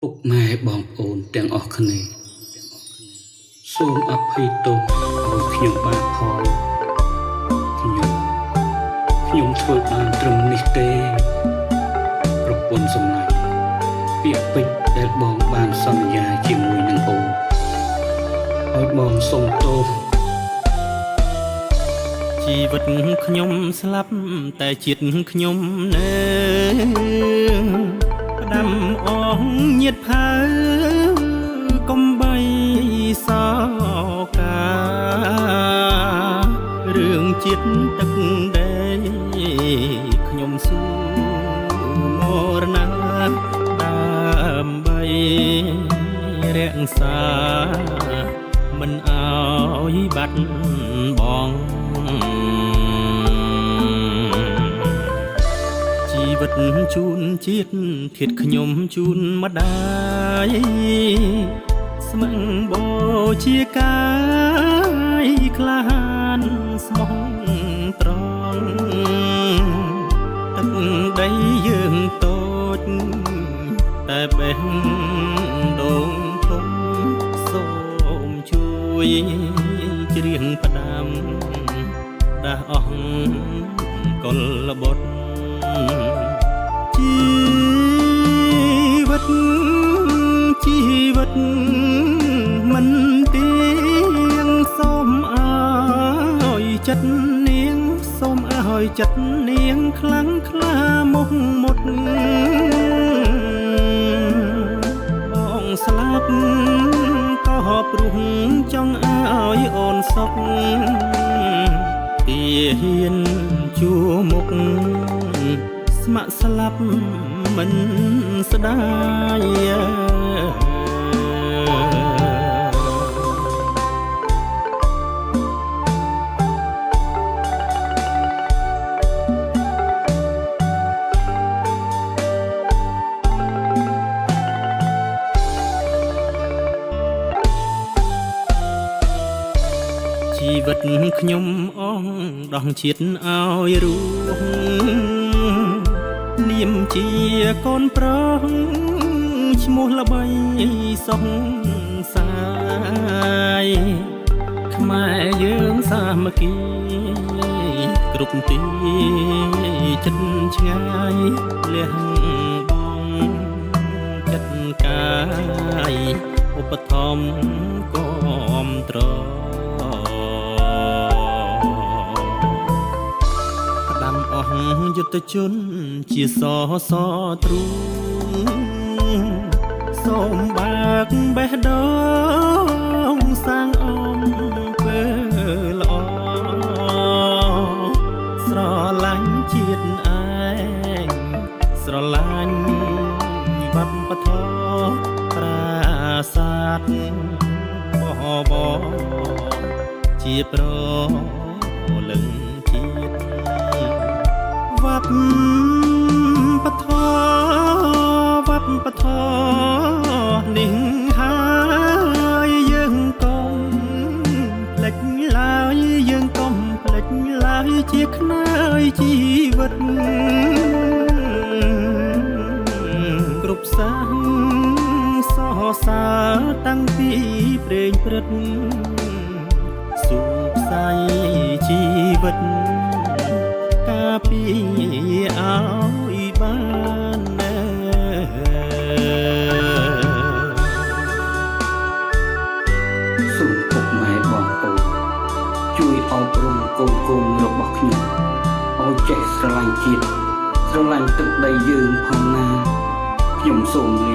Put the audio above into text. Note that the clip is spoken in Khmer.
ពុកម៉ែបងប្អូនទាំងអស់គ្នាសូមអភ័យទោសឲ្យខ្ញុំបានផងខ្ញុំធ្វើបានត្រឹមនេះទេប្រពន្ធសំឡាញ់ពាក្យពេចន៍ដែលបងបានសន្យាជាមួយនឹងអូនឲ្យបងសុំទោសជីវិតខ្ញុំស្លាប់តែចិត្តខ្ញុំនៅផ្ដាំអងញាតផៅកំបីសោការឿងចិត្តទឹកដីខ្ញុំស៊ូមរណាដើម្បីរក្សាមិនអោយបាត់បង់ជីវិតជូនជាតិធាតខ្ញុំជូនម្ដាយស្មឹងបូជាកាយក្លាហានស្មោះត្រង់ទឹកដីយើងតូចតែបេះដូងធំសូមជួយច្រៀងផ្ដាំដាស់អស់កុលបុត្រជីវិតមិនទៀងសូមអើយចិត្តនាងសូមអើយចិត្តនាងខ្លាំងក្លាមុខមុតបងស្លាប់ក៏ព្រោះចង់អើយអូនសុខទាហានជួមុខស្ម័គ្រស្លាប់មិនស្ដាយជីវិតខ្ញុំអងដងជាតិឲ្យរួងនាមជាកូនប្រុសឈ្មោះល្បីសុខសាយខ្មែរយើងសាមគ្គីគ្រប់ទីចិត្តឆ្ងាយលះបង់ចិត្តកាយឧបត្ថម្ភគាំទ្រអស់យុទ្ធជនជាសទ្រូសូមបាក់បេះដូងសាងអំពើល្អស្រឡាញ់ជាតិឯងស្រឡាញ់វប្បធម៌ប្រាសាទបបជាប្រលឹងវប្បធម៌នេះហើយយើងកុំភ្លេចឡើយយើងកុំភ្លេចឡើយជាខ្នើយជីវិតគ្រប់សាសសរសើរតាំងពីព្រេងព្រឹកសុខសាយជីវិតការពីឲ្យបានសូមពុកម៉ែបងប្អូនជួយអប់រំកូនរបស់ខ្ញុំឲ្យចេះស្រឡាញ់ជាតិស្រឡាញ់ទឹកដីយើងផងណាខ្ញុំសូមលា